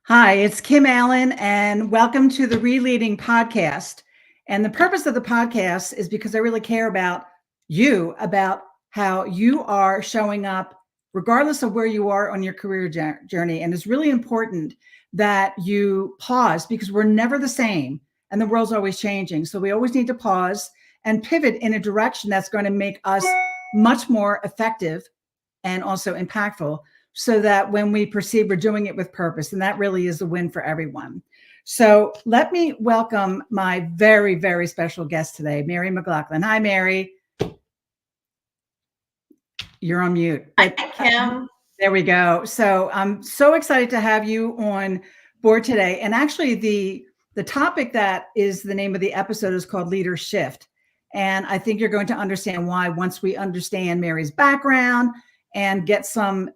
Hi, it's Kim Allen, and welcome to the reLeading podcast. And the purpose of the podcast is because I really care about you, about how you are showing up, regardless of where you are on your career journey. And it's really important that you pause because we're never the same and the world's always changing. So we always need to pause and pivot in a direction that's going to make us much more effective and also impactful, so that when we perceive we're doing it with purpose, and that really is a win for everyone. So let me welcome my very, very special guest today, Mary McLaughlin. Hi, Mary. You're on mute. Hi, Kim. There we go. So I'm so excited to have you on board today. And actually the topic that is the name of the episode is called LeaderSHIFT. And I think you're going to understand why once we understand Mary's background and get some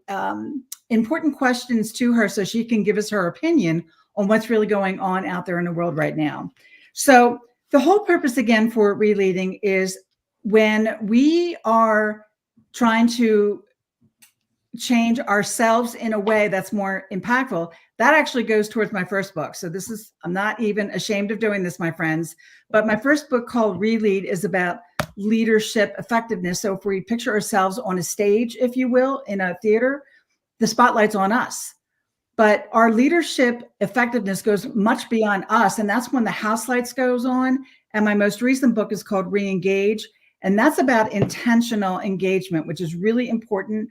important questions to her so she can give us her opinion on what's really going on out there in the world right now. So the whole purpose again for reLeading is when we are trying to change ourselves in a way that's more impactful, that actually goes towards my first book. So this is, I'm not even ashamed of doing this, my friends, but my first book called reLead is about leadership effectiveness. So if we picture ourselves on a stage, if you will, in a theater, the spotlight's on us. But our leadership effectiveness goes much beyond us. And that's when the house lights goes on. And my most recent book is called Re-Engage. And that's about intentional engagement, which is really important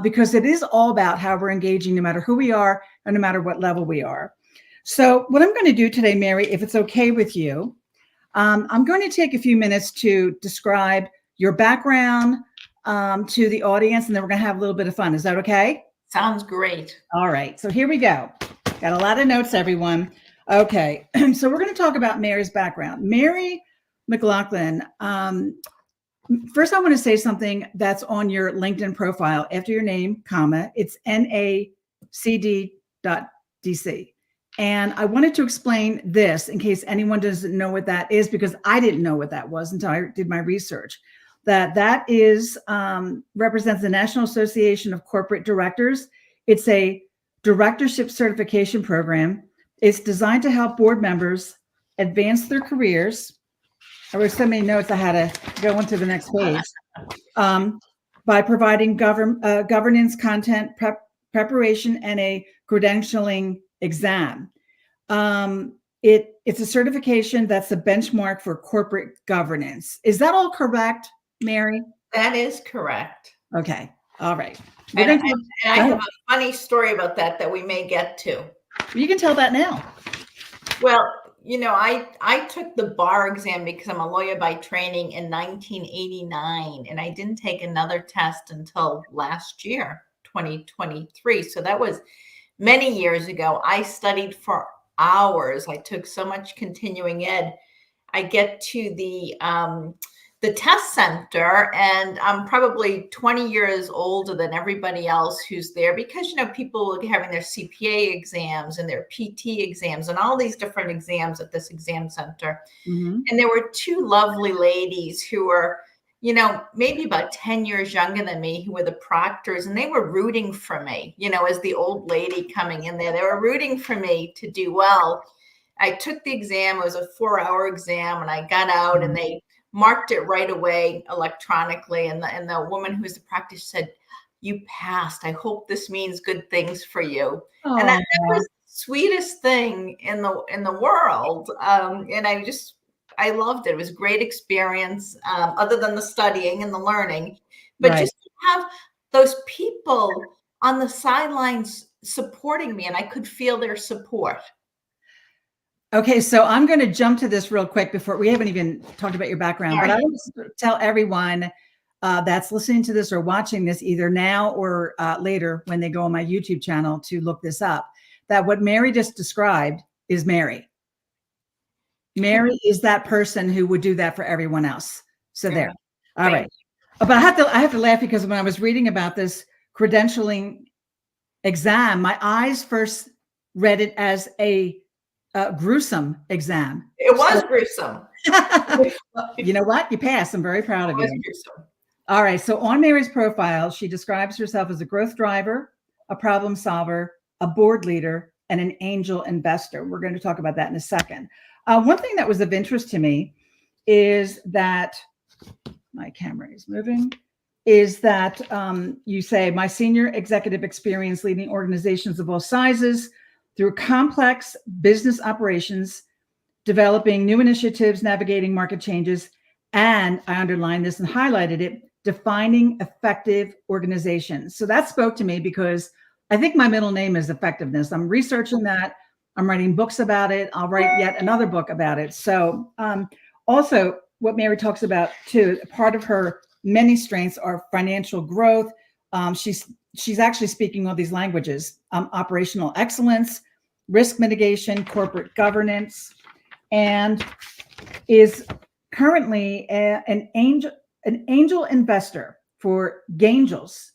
because it is all about how we're engaging no matter who we are and no matter what level we are. So what I'm going to do today, Mary, if it's okay with you, I'm going to take a few minutes to describe your background to the audience, and then we're going to have a little bit of fun. Is that okay? Sounds great. All right. So here we go. Got a lot of notes, everyone. Okay. So we're going to talk about Mary's background. Mary McLaughlin. First, I want to say something that's on your LinkedIn profile. After your name, comma, it's NACD.DC. And I wanted to explain this in case anyone doesn't know what that is, because I didn't know what that was until I did my research. That is represents the National Association of Corporate Directors. It's a directorship certification program. It's designed to help board members advance their careers. There were so many notes I had to go into the next page. By providing governance, content, preparation, and a credentialing exam. It's a certification that's a benchmark for corporate governance. Is that all correct, Mary? That is correct. Okay. All right. And I have a funny story about that we may get to. You can tell that now. Well, you know, I took the bar exam because I'm a lawyer by training in 1989, and I didn't take another test until last year, 2023. So that was many years ago. I studied for hours. I took so much continuing ed. I get to the test center, and I'm probably 20 years older than everybody else who's there, because, you know, people are having their CPA exams and their PT exams and all these different exams at this exam center. Mm-hmm. And there were two lovely ladies who were, you know, maybe about 10 years younger than me, who were the proctors, and they were rooting for me, you know, as the old lady coming in there. They were rooting for me to do well. I took the exam. It was a 4-hour exam, and I got out, mm-hmm. and they marked it right away electronically. And the woman who was the proctor said, "You passed. I hope this means good things for you." Aww. And that was the sweetest thing in the world. And I loved it. It was a great experience, other than the studying and the learning, but right. Just to have those people on the sidelines supporting me, and I could feel their support. Okay, so I'm going to jump to this real quick before we haven't even talked about your background, but I want to tell everyone that's listening to this or watching this either now or later when they go on my YouTube channel to look this up, that what Mary just described is Mary. Mary is that person who would do that for everyone else. So there. All right. But I have to laugh because when I was reading about this credentialing exam, my eyes first read it as a gruesome exam. It was gruesome. You know what? You passed. I'm very proud of you. Gruesome. All right. So on Mary's profile, she describes herself as a growth driver, a problem solver, a board leader, and an angel investor. We're going to talk about that in a second. One thing that was of interest to me is that my camera is moving. Is that you say my senior executive experience leading organizations of all sizes through complex business operations, developing new initiatives, navigating market changes, and I underlined this and highlighted it, defining effective organizations. So that spoke to me because I think my middle name is effectiveness. I'm researching that. I'm writing books about it. I'll write yet another book about it. So also what Mary talks about too, part of her many strengths are financial growth. She's actually speaking all these languages, operational excellence, risk mitigation, corporate governance, and is currently an angel investor for Gaingels,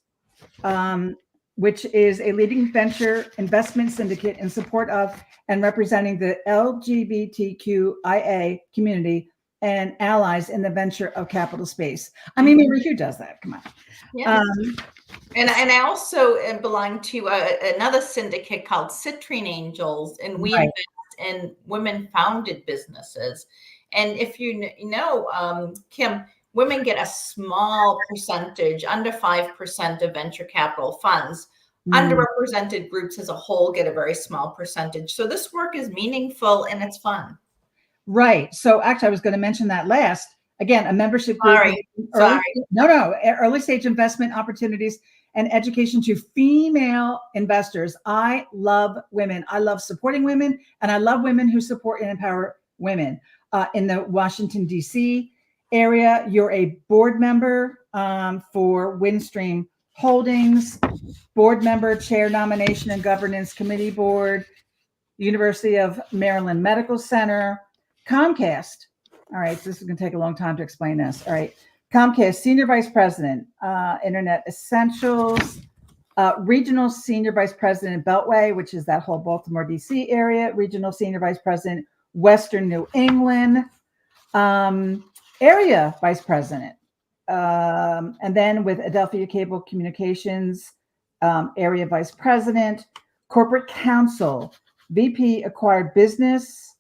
which is a leading venture investment syndicate in support of and representing the LGBTQIA community and allies in the venture of capital space. I mean, Mary, who does that? Come on. Yeah. And I also belong to another syndicate called Citrine Angels, and we invest in women-founded businesses. And if you know, Kim, women get a small percentage, under 5% of venture capital funds. Underrepresented groups as a whole get a very small percentage. So this work is meaningful and it's fun. Right. So actually, I was going to mention that last. Again, a membership group. Early stage investment opportunities and education to female investors. I love women. I love supporting women, and I love women who support and empower women. In the Washington, D.C. area, you're a board member for Windstream Holdings, board member, chair nomination and governance committee board, University of Maryland Medical Center, Comcast. All right, so this is going to take a long time to explain this. All right, Comcast, Senior Vice President, Internet Essentials, Regional Senior Vice President, Beltway, which is that whole Baltimore, D.C. area, Regional Senior Vice President, Western New England, Area Vice President, and then with Adelphia Cable Communications, Area Vice President, Corporate Counsel, VP Acquired Business,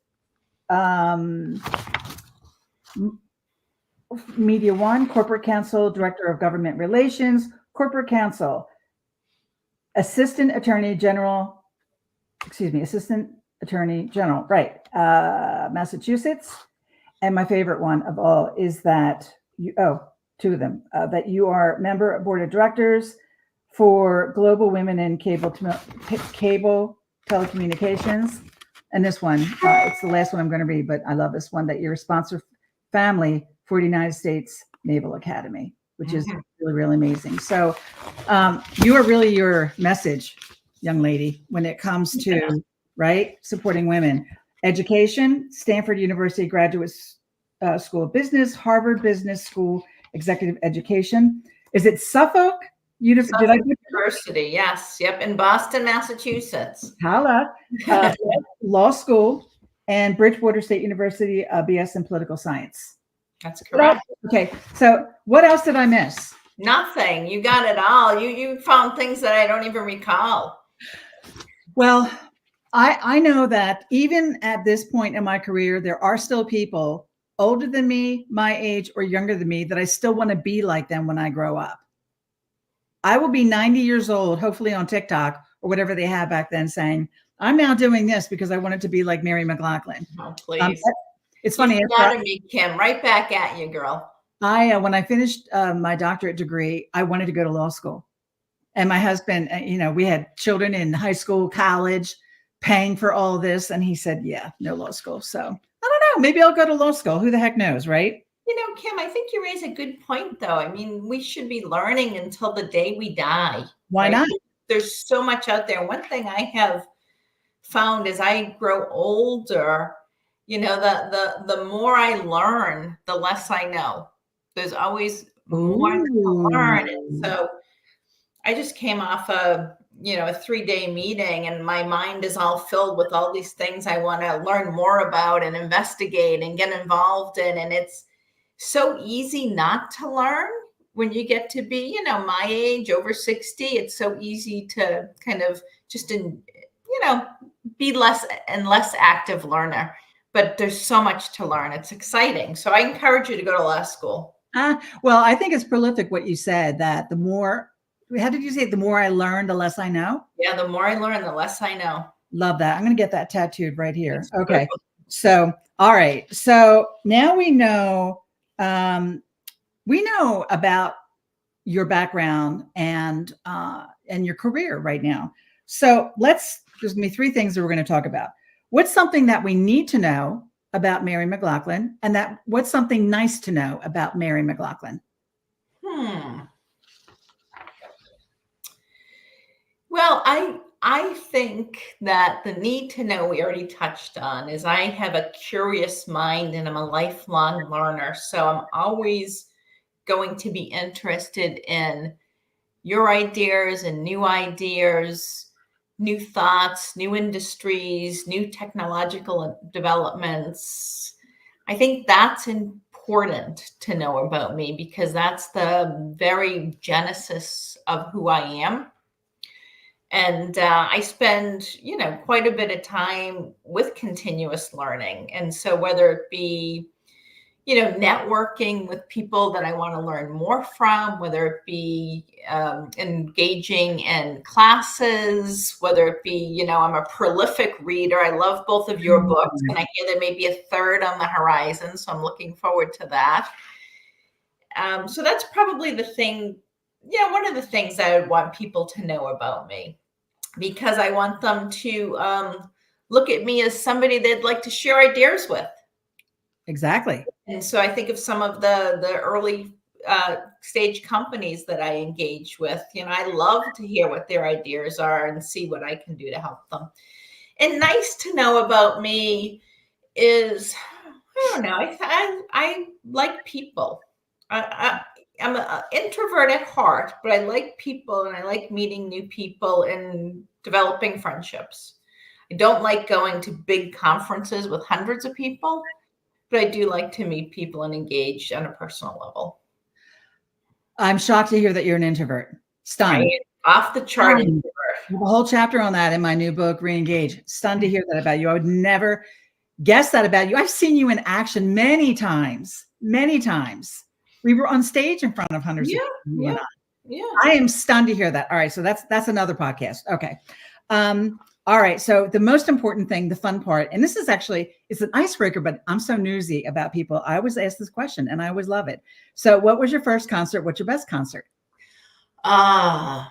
Media One, Corporate Counsel, Director of Government Relations, Corporate Counsel, Assistant Attorney General, right, Massachusetts. And my favorite one of all is that two of them, that you are member of board of directors for Global Women in Cable Telecommunications. And this one, it's the last one I'm going to read, but I love this one, that you're a sponsor family for the United States Naval Academy, which is really, really amazing. So you are really your message, young lady, when it comes to, right, supporting women. Education, Stanford University Graduate School of Business, Harvard Business School, Executive Education. Is it Suffolk University? Yes. Yep. In Boston, Massachusetts. Holla. Law School and Bridgewater State University, BS in Political Science. That's correct. Okay. So what else did I miss? Nothing. You got it all. You found things that I don't even recall. Well, I know that even at this point in my career, there are still people older than me, my age, or younger than me that I still want to be like them when I grow up. I will be 90 years old, hopefully on TikTok or whatever they had back then, saying, I'm now doing this because I wanted to be like Mary McLaughlin. Oh, please. It's funny. You got me, Kim. Right back at you, girl. When I finished my doctorate degree, I wanted to go to law school. And my husband, we had children in high school, college, paying for all this. And he said, yeah, no law school. So I don't know, maybe I'll go to law school. Who the heck knows, right? Kim, I think you raise a good point, though. I mean, we should be learning until the day we die. Why not? There's so much out there. One thing I have found as I grow older, the more I learn, the less I know. There's always more to learn. And so I just came off a 3-day meeting, and my mind is all filled with all these things I want to learn more about and investigate and get involved in. And it's so easy not to learn when you get to be, my age, over 60. It's so easy to kind of just, be less and less active learner, but there's so much to learn. It's exciting. So I encourage you to go to law school. Well, I think it's prolific what you said, that the more, how did you say, the more I learn, the less I know? Yeah, the more I learn, the less I know. Love that. I'm going to get that tattooed right here. Okay. So, all right. So now we know about your background and your career right now. So there's going to be three things that we're going to talk about. What's something that we need to know about Mary McLaughlin, and what's something nice to know about Mary McLaughlin? Well, I think that the need to know we already touched on is I have a curious mind and I'm a lifelong learner. So I'm always going to be interested in your ideas and new ideas, new thoughts, new industries, new technological developments. I think that's important to know about me because that's the very genesis of who I am. And I spend, quite a bit of time with continuous learning. And so whether it be, networking with people that I want to learn more from, whether it be engaging in classes, whether it be, I'm a prolific reader. I love both of your books, and I hear there may be a third on the horizon. So I'm looking forward to that. So that's probably the thing, one of the things I would want people to know about me, because I want them to look at me as somebody they'd like to share ideas with. Exactly. And so I think of some of the early stage companies that I engage with. I love to hear what their ideas are and see what I can do to help them. And nice to know about me is, I don't know, I like people. I'm an introvert at heart, but I like people and I like meeting new people and developing friendships. I don't like going to big conferences with hundreds of people, but I do like to meet people and engage on a personal level. I'm shocked to hear that you're an introvert. Stunned. Right? Off the chart introvert. I have a whole chapter on that in my new book, Reengage. Stunned to hear that about you. I would never guess that about you. I've seen you in action many times, many times. We were on stage in front of hundreds of people. Yeah. I am stunned to hear that. All right. So that's another podcast. Okay. All right. So the most important thing, the fun part, and this is actually, it's an icebreaker, but I'm so newsy about people. I always ask this question and I always love it. So what was your first concert? What's your best concert? My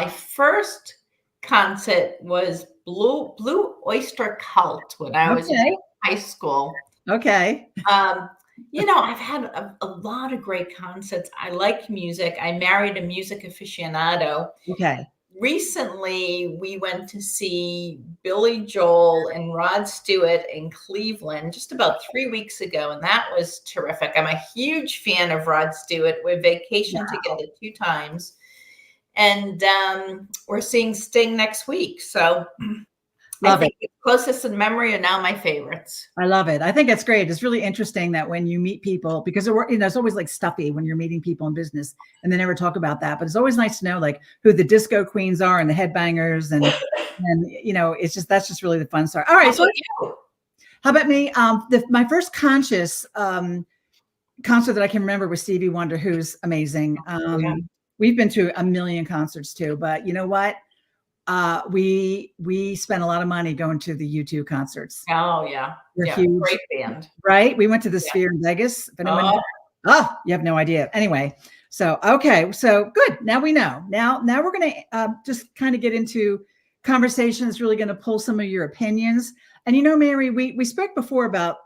first concert was Blue Oyster Cult when I was in high school. Okay. I've had a lot of great concerts. I like music. I married a music aficionado. Okay. Recently, we went to see Billy Joel and Rod Stewart in Cleveland just about 3 weeks ago, and that was terrific. I'm a huge fan of Rod Stewart. We vacationed together 2 times, and we're seeing Sting next week. So Love it. The closest in memory are now my favorites. I love it. I think it's great. It's really interesting that when you meet people, because it's always like stuffy when you're meeting people in business and they never talk about that. But it's always nice to know like who the disco queens are and the headbangers and it's just, that's just really the fun part. All right. So how about me? My first conscious concert that I can remember was Stevie Wonder, who's amazing. We've been to a million concerts too, but you know what? We spent a lot of money going to the U2 concerts. Oh yeah. They're huge. Great band. Right? We went to the Sphere in Vegas. If anyone you have no idea. Anyway, so okay, so good. Now we know. Now we're gonna just kind of get into conversation that's really gonna pull some of your opinions. And Mary, we spoke before about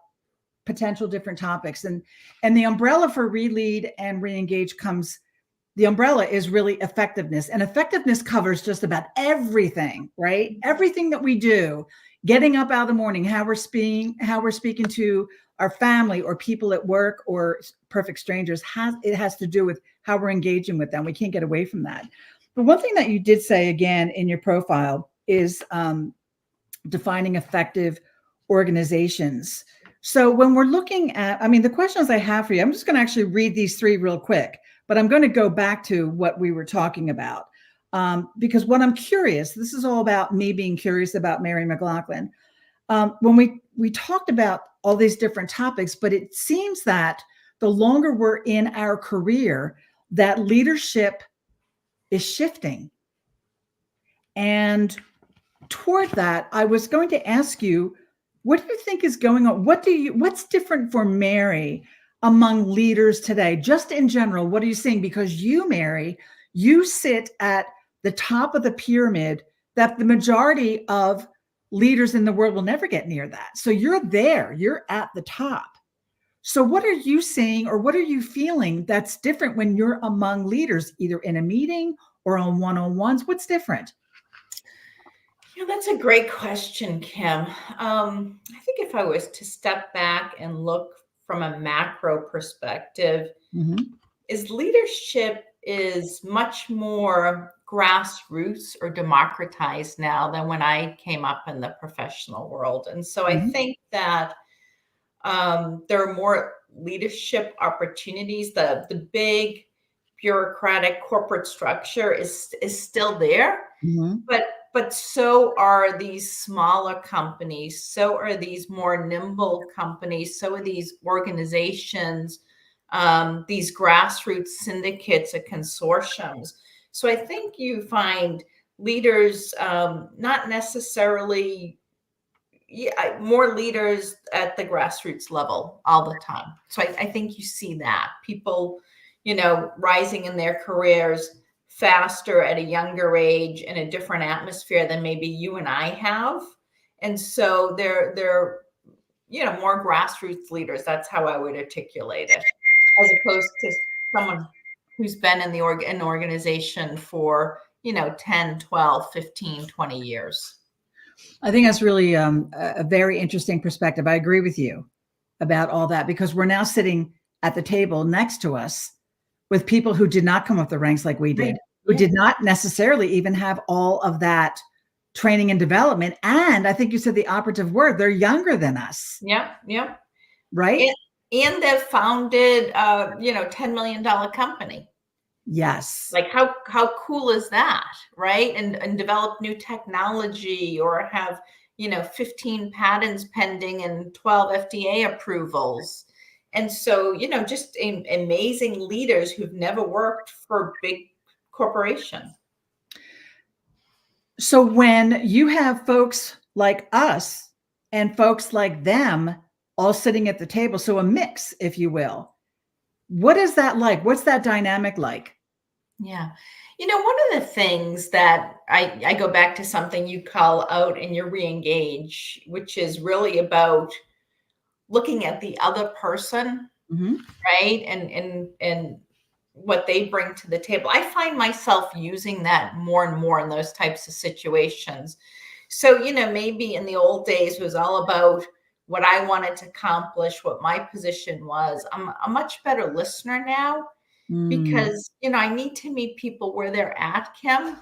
potential different topics, and the umbrella for reLead and reengage comes. The umbrella is really effectiveness, and effectiveness covers just about everything, right? Everything that we do, getting up out of the morning, how we're speaking to our family or people at work or perfect strangers, it has to do with how we're engaging with them. We can't get away from that. But one thing that you did say again in your profile is defining effective organizations. So when we're looking at, the questions I have for you, I'm just going to actually read these 3 real quick. But I'm going to go back to what we were talking about. because what I'm curious, this is all about me being curious about Mary McLaughlin. When we talked about all these different topics, but it seems that the longer we're in our career, that leadership is shifting. And toward that, I was going to ask you, what do you think is going on? What's different for Mary among leaders today? Just in general, what are you seeing? Because you, Mary, you sit at the top of the pyramid that the majority of leaders in the world will never get near that. So you're there, you're at the top. So what are you seeing, or what are you feeling that's different when you're among leaders, either in a meeting or on one-on-ones? What's different? Yeah, that's a great question, Kim. I think if I was to step back and look from a macro perspective, is leadership is much more grassroots or democratized now than when I came up in the professional world. And so I think that there are more leadership opportunities. The big bureaucratic corporate structure is still there, but so are these smaller companies, so are these more nimble companies, so are these organizations, these grassroots syndicates or consortiums. So I think you find leaders not necessarily more leaders at the grassroots level all the time. So I think you see that people, rising in their careers faster at a younger age in a different atmosphere than maybe you and I have. And so they're more grassroots leaders. That's how I would articulate it, as opposed to someone who's been in an organization for, 10, 12, 15, 20 years. I think that's really a very interesting perspective. I agree with you about all that, because we're now sitting at the table next to us with people who did not come up the ranks like we did, who did not necessarily even have all of that training and development. And I think you said the operative word, they're younger than us. Yeah. Right? And they've founded, $10 million company. Yes. Like how cool is that, right? And develop new technology, or have, 15 patents pending and 12 FDA approvals. And so, just amazing leaders who've never worked for a big corporation. So when you have folks like us and folks like them all sitting at the table, so a mix, if you will, what is that like? What's that dynamic like? Yeah. One of the things that I go back to something you call out in your re-engage, which is really about looking at the other person, right? And what they bring to the table. I find myself using that more and more in those types of situations. So, maybe in the old days it was all about what I wanted to accomplish, what my position was. I'm a much better listener now, because, I need to meet people where they're at, Kim.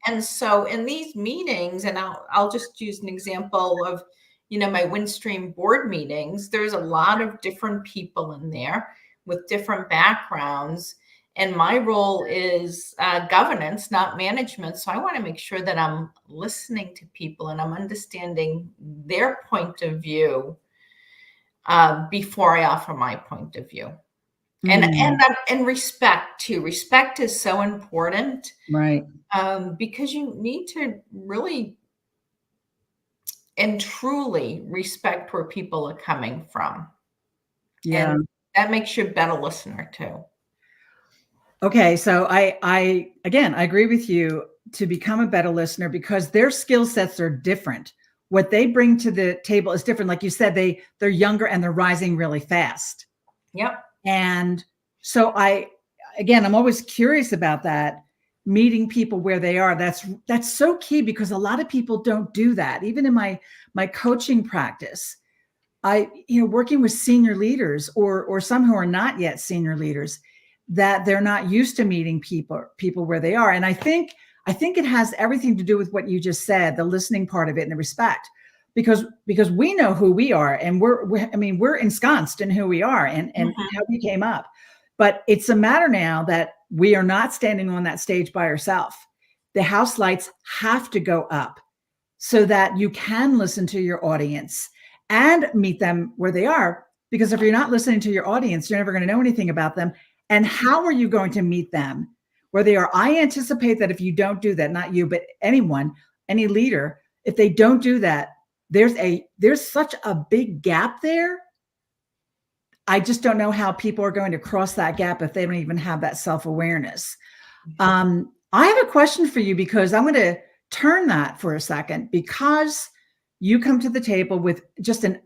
And so in these meetings, and I'll just use an example of, my Windstream board meetings, there's a lot of different people in there with different backgrounds. And my role is governance, not management. So I want to make sure that I'm listening to people and I'm understanding their point of view before I offer my point of view. And respect too. Respect is so important, right? Because you need to really and truly respect where people are coming from. Yeah, and that makes you a better listener too. Okay, so I again, I agree with you to become a better listener, because their skill sets are different. What they bring to the table is different. Like you said, they're younger and they're rising really fast. Yep. And so I'm always curious about that, meeting people where they are. That's so key, because a lot of people don't do that. Even in my coaching practice, working with senior leaders or some who are not yet senior leaders, that they're not used to meeting people where they are. And I think it has everything to do with what you just said, the listening part of it and the respect, because we know who we are, and we're ensconced in who we are and how we came up. But it's a matter now that we are not standing on that stage by ourselves. the house lights have to go up so that you can listen to your audience and meet them where they are. Because if you're not listening to your audience, you're never going to know anything about them. And how are you going to meet them where they are? I anticipate that if you don't do that, not you, but anyone, any leader, if they don't do that, there's such a big gap there. I just don't know how people are going to cross that gap if they don't even have that self-awareness. I have a question for you, because I'm going to turn that for a second, because you come to the table with just an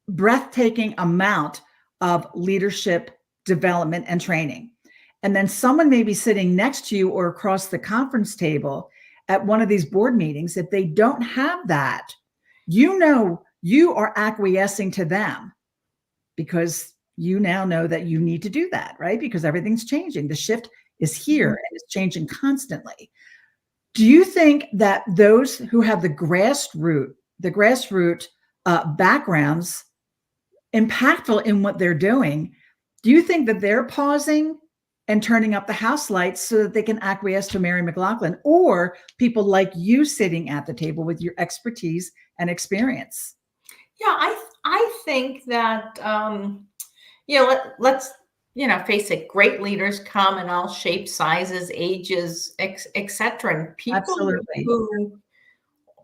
breathtaking amount of leadership development and training. And then someone may be sitting next to you or across the conference table at one of these board meetings. If they don't have that, you know, you are acquiescing to them, because you now know that you need to do that, right? Because everything's changing. The shift is here and it's changing constantly. Do you think that those who have the grassroots backgrounds, impactful in what they're doing, do you think that they're pausing and turning up the house lights so that they can acquiesce to Mary McLaughlin, or people like you sitting at the table with your expertise and experience? Yeah, I think that, let's, face it, great leaders come in all shapes, sizes, ages, etc. And people Absolutely. who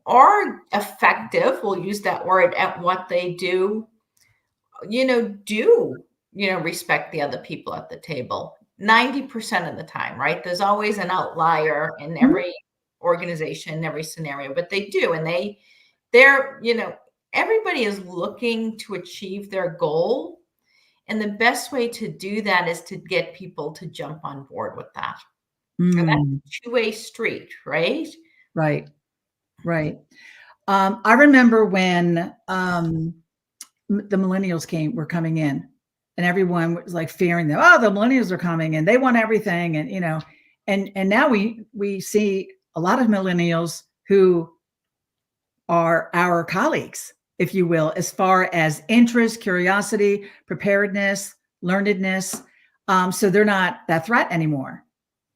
are effective, we'll use that word, at what they do, respect the other people at the table 90% of the time, right? There's always an outlier in every organization, in every scenario, but they do. And they're, everybody is looking to achieve their goal. And the best way to do that is to get people to jump on board with that. And that's a two-way street, right? Right. I remember when the millennials were coming in, and everyone was like fearing them. Oh, the millennials are coming and they want everything. And, and now we see a lot of millennials who are our colleagues, if you will, as far as interest, curiosity, preparedness, learnedness. So they're not that threat anymore,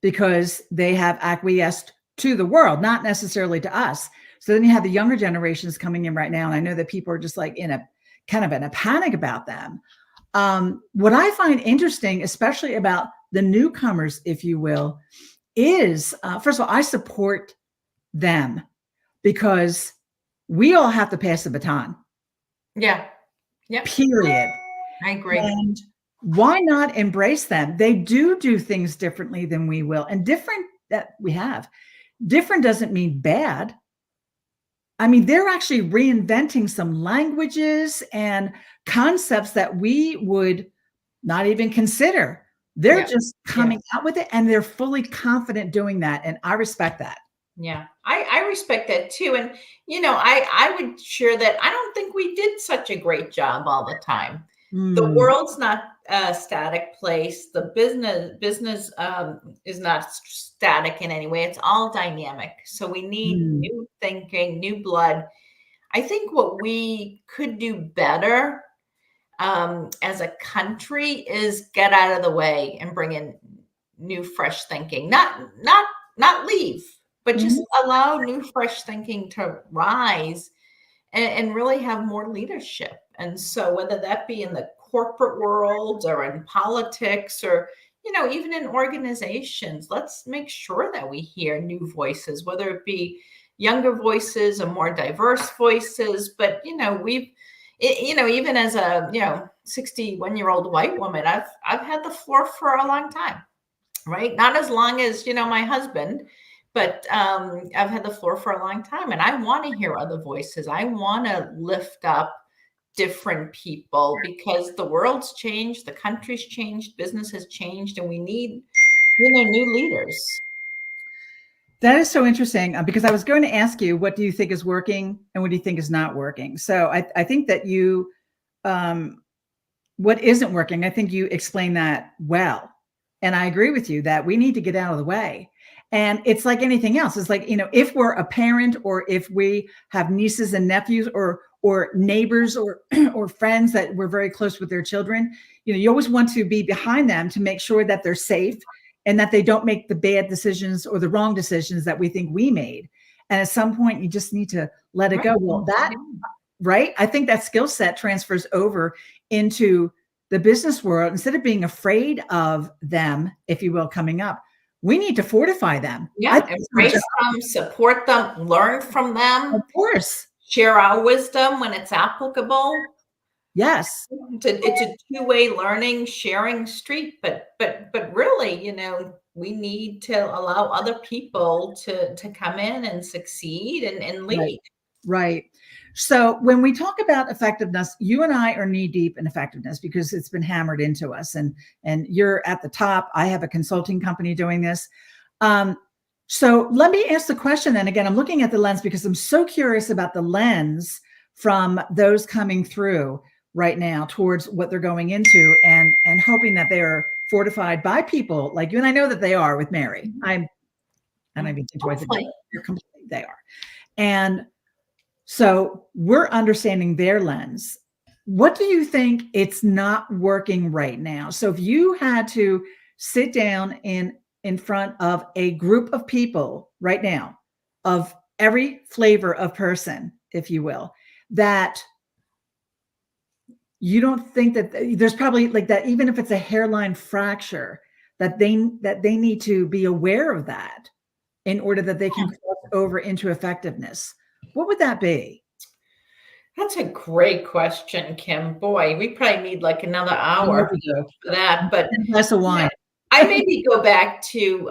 because they have acquiesced to the world, not necessarily to us. So then you have the younger generations coming in right now. And I know that people are just like in a panic about them. What I find interesting, especially about the newcomers, if you will, is, first of all, I support them, because we all have to pass the baton. Yeah. Period. I agree. And why not embrace them? They do things differently than we will, and different that we have. Different doesn't mean bad. I mean, they're actually reinventing some languages and concepts that we would not even consider. They're just coming out with it, and they're fully confident doing that. And I respect that. Yeah, I respect that too. And, I would share that I don't think we did such a great job all the time. The world's not a static place. The business is not static in any way. It's all dynamic. So we need new thinking, new blood. I think what we could do better as a country is get out of the way and bring in new, fresh thinking. Not leave, but just allow new, fresh thinking to rise and really have more leadership. And so whether that be in the corporate world or in politics or, even in organizations, let's make sure that we hear new voices, whether it be younger voices or more diverse voices. But, even as a, 61-year-old white woman, I've had the floor for a long time, right? Not as long as, my husband, but I've had the floor for a long time, and I want to hear other voices. I want to lift up different people, because the world's changed, the country's changed, business has changed, and we need, new leaders. That is so interesting, because I was going to ask you, what do you think is working and what do you think is not working? So I think that you, what isn't working, I think you explained that well. And I agree with you that we need to get out of the way. And it's like anything else. It's like, if we're a parent, or if we have nieces and nephews, or neighbors, or friends that we're very close with their children, you always want to be behind them to make sure that they're safe and that they don't make the bad decisions or the wrong decisions that we think we made. And at some point, you just need to let it go. Well, right? I think that skill set transfers over into the business world. Instead of being afraid of them, if you will, coming up, we need to fortify them. Yeah, embrace them, support them, learn from them. Of course. Share our wisdom when it's applicable. Yes. It's a two-way learning, sharing street, but really, we need to allow other people to come in and succeed and lead. Right. So when we talk about effectiveness, you and I are knee deep in effectiveness because it's been hammered into us, and you're at the top. I have a consulting company doing this. So let me ask the question then. Again, I'm looking at the lens because I'm so curious about the lens from those coming through right now towards what they're going into, and hoping that they're fortified by people like you. And I know that they are with Mary. I don't even think they are. And so we're understanding their lens. What do you think it's not working right now? So if you had to sit down in front of a group of people right now, of every flavor of person, if you will, that you don't think that there's probably like that, even if it's a hairline fracture, that they need to be aware of that in order that they can cross over into effectiveness. What would that be? That's a great question, Kim. Boy, we probably need like another hour for that. But a glass of wine. I maybe go back to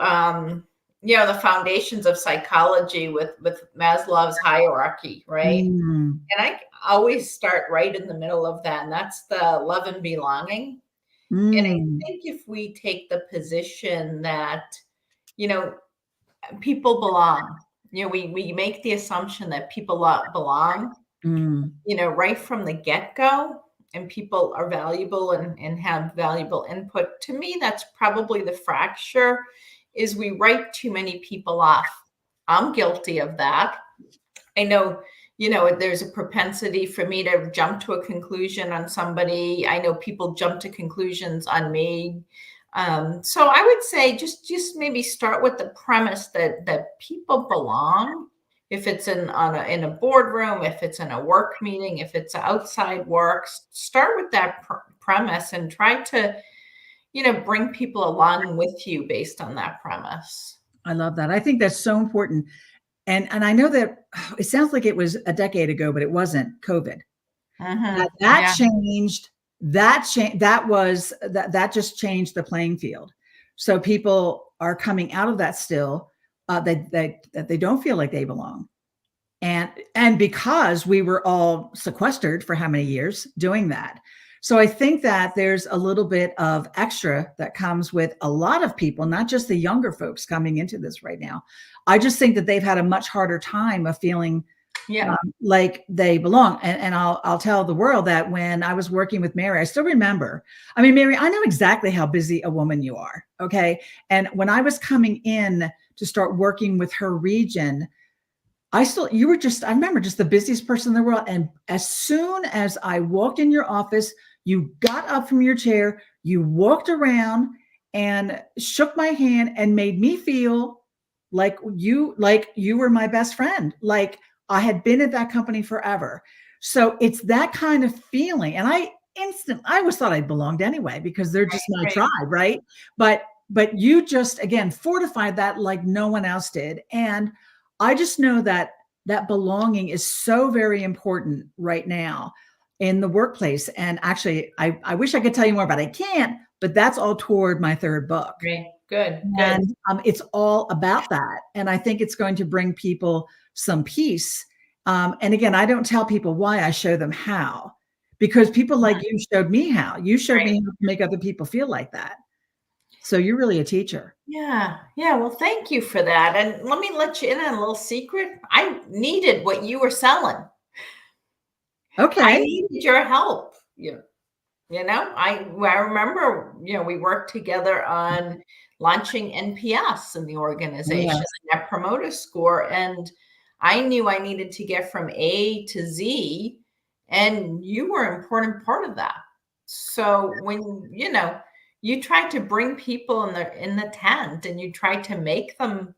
the foundations of psychology with Maslow's hierarchy, right? And I always start right in the middle of that, and that's the love and belonging. And I think if we take the position that, people belong, we make the assumption that people belong, right from the get-go, and people are valuable and have valuable input. To me, that's probably the fracture, is we write too many people off. I'm guilty of that. I know, there's a propensity for me to jump to a conclusion on somebody. I know people jump to conclusions on me. So I would say just maybe start with the premise that people belong. If it's in a boardroom, if it's in a work meeting, if it's outside work, start with that premise and try to, bring people along with you based on that premise. I love that. I think that's so important. And I know that it sounds like it was a decade ago, but it wasn't. COVID. That changed. That just changed the playing field. So people are coming out of that still. That they don't feel like they belong. And because we were all sequestered for how many years doing that. So I think that there's a little bit of extra that comes with a lot of people, not just the younger folks coming into this right now. I just think that they've had a much harder time of feeling like they belong. And I'll tell the world that when I was working with Mary, I still remember, Mary, I know exactly how busy a woman you are. Okay. And when I was coming in to start working with her region, I remember just the busiest person in the world. And as soon as I walked in your office, you got up from your chair, you walked around and shook my hand and made me feel like you were my best friend. Like I had been at that company forever. So it's that kind of feeling. And I always thought I belonged anyway, because they're just my tribe. Right. But you just, again, fortified that like no one else did. And I just know that belonging is so very important right now in the workplace. And actually, I wish I could tell you more, but I can't. But that's all toward my third book. Great. Good. And it's all about that. And I think it's going to bring people some peace. And again, I don't tell people why, I show them how, because people like you showed me how. You showed me how to make other people feel like that. So you're really a teacher. Yeah. Well, thank you for that. And let me let you in on a little secret. I needed what you were selling. Okay. I needed your help. I remember, we worked together on launching NPS in the organization, Net Promoter Score. And I knew I needed to get from A to Z, and you were an important part of that. So when, you try to bring people in the tent, and you try to make them,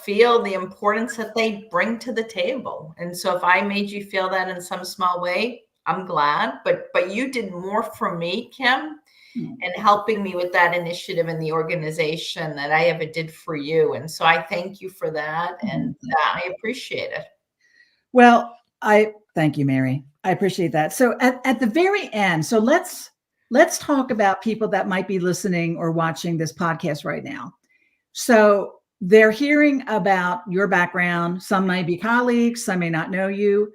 feel the importance that they bring to the table. And so if I made you feel that in some small way, I'm glad, but you did more for me, Kim, and helping me with that initiative in the organization that I ever did for you. And so I thank you for that. And I appreciate it. Well, I thank you, Mary. I appreciate that. So at the very end, so let's talk about people that might be listening or watching this podcast right now. So they're hearing about your background. Some might be colleagues, some may not know you.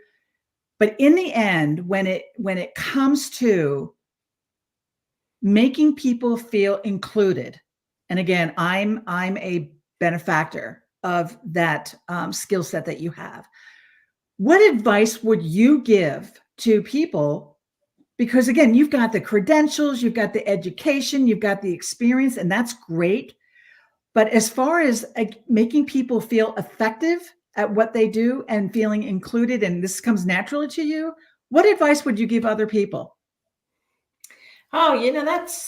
But in the end, when it comes to making people feel included, and again, I'm a benefactor of that skill set that you have. What advice would you give to people? Because again, you've got the credentials, you've got the education, you've got the experience, and that's great. But as far as making people feel effective at what they do and feeling included, and this comes naturally to you, what advice would you give other people? Oh, that's,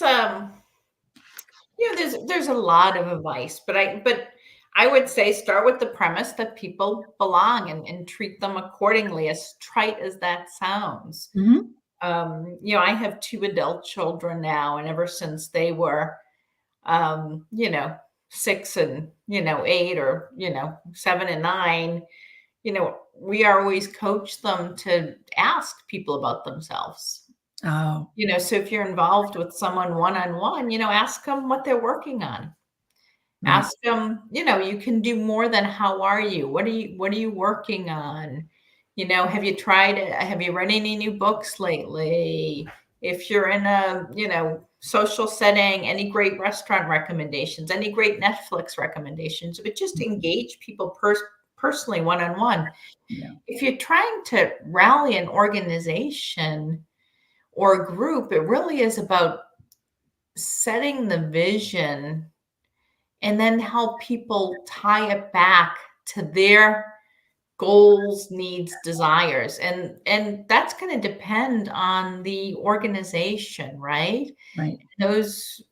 there's a lot of advice, but I would say start with the premise that people belong, and treat them accordingly, as trite as that sounds. Mm-hmm. I have 2 adult children now, and ever since they were, 6 and, 8, or, 7 and 9, we always coach them to ask people about themselves. Oh, So if you're involved with someone one-on-one, ask them what they're working on. right. Ask them, you can do more than how are you? What are you working on? Have you read any new books lately? If you're in a, social setting, any great restaurant recommendations, any great Netflix recommendations, but just engage people personally one-on-one. Yeah. If you're trying to rally an organization or a group, it really is about setting the vision and then help people tie it back to their goals, needs, desires. And that's going to depend on the organization, right? Right. Those,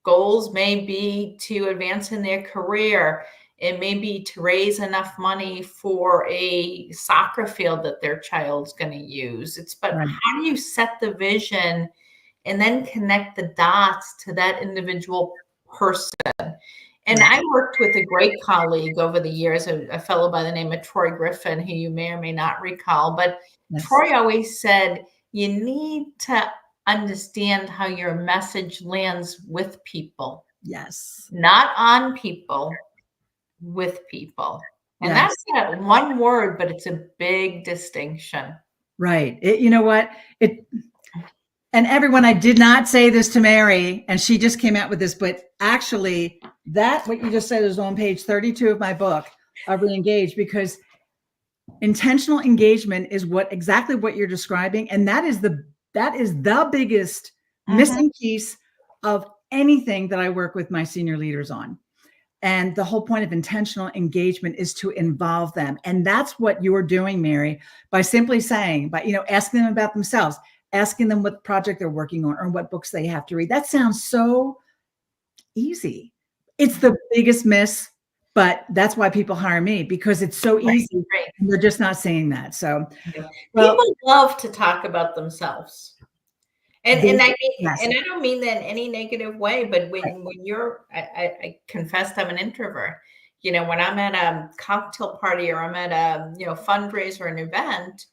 goals may be to advance in their career. It may be to raise enough money for a soccer field that their child's going to use. But Right. how do you set the vision and then connect the dots to that individual person? And I worked with a great colleague over the years, a fellow by the name of Troy Griffin, who you may or may not recall. But Yes. Troy always said, you need to understand how your message lands with people. Yes. Not on people, with people. And Yes. that's that one word, but it's a big distinction. Right. You know what? And everyone, I did not say this to Mary, and she just came out with this, but actually what you just said is on page 32 of my book, reEngage, because intentional engagement is exactly what you're describing. And that is the biggest missing piece of anything that I work with my senior leaders on. And the whole point of intentional engagement is to involve them. And that's what you're doing, Mary, by simply saying, asking them about themselves, asking them what project they're working on or what books they have to read. That sounds so easy. It's the biggest miss, but that's why people hire me, because it's so easy. Right. And they're just not saying that. So people love to talk about themselves. And I mean, yes. and I don't mean that in any negative way, but when you're, I confessed I'm an introvert. When I'm at a cocktail party or I'm at a fundraiser or an event,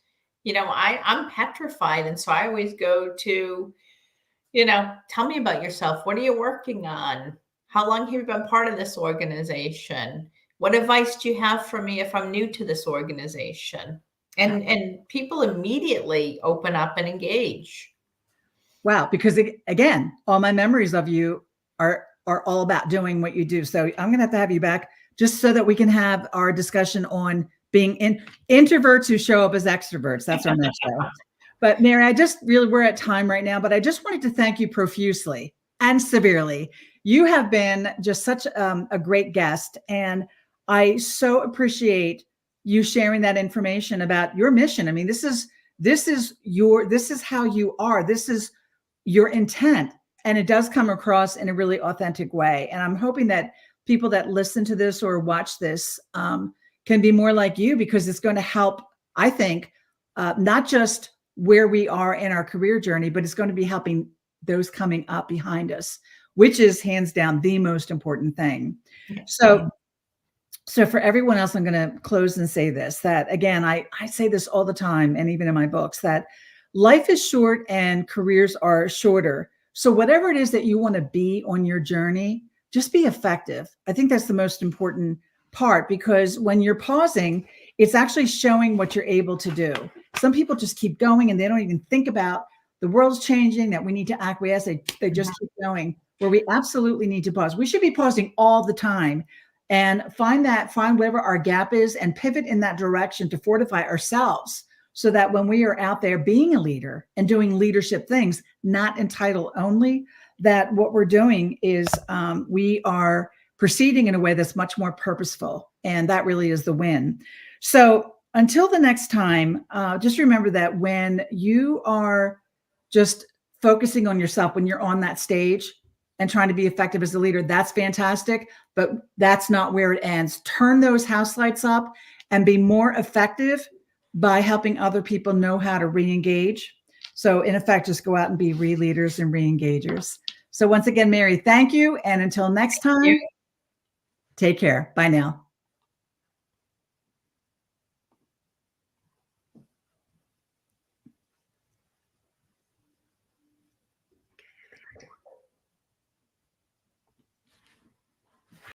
I'm petrified, and so I always go to, tell me about yourself. What are you working on? How long have you been part of this organization? What advice do you have for me if I'm new to this organization? And people immediately open up and engage. Wow, because again, all my memories of you are all about doing what you do. So I'm going to have you back just so that we can have our discussion on being introverts who show up as extroverts. That's our next show. But Mary, we're at time right now, but I just wanted to thank you profusely and severely. You have been just such a great guest, and I so appreciate you sharing that information about your mission. I mean, this is how you are. This is your intent and it does come across in a really authentic way. And I'm hoping that people that listen to this or watch this can be more like you, because it's going to help, I think, not just where we are in our career journey, but it's going to be helping those coming up behind us, which is hands down the most important thing. So for everyone else, I'm going to close and say this, that again, I say this all the time, and even in my books, that life is short and careers are shorter. So whatever it is that you want to be on your journey, just be effective. I think that's the most important part, because when you're pausing, it's actually showing what you're able to do. Some people just keep going and they don't even think about the world's changing, that we need to acquiesce. They just keep going, where we absolutely need to pause. We should be pausing all the time and find whatever our gap is and pivot in that direction to fortify ourselves, so that when we are out there being a leader and doing leadership things, not in title only, that what we're doing is we are proceeding in a way that's much more purposeful. And that really is the win. So until the next time, just remember that when you are just focusing on yourself, when you're on that stage and trying to be effective as a leader, that's fantastic, but that's not where it ends. Turn those house lights up and be more effective by helping other people know how to re-engage. So in effect, just go out and be re-leaders and re-engagers. So once again, Mary, thank you. And until next time, take care. Bye now.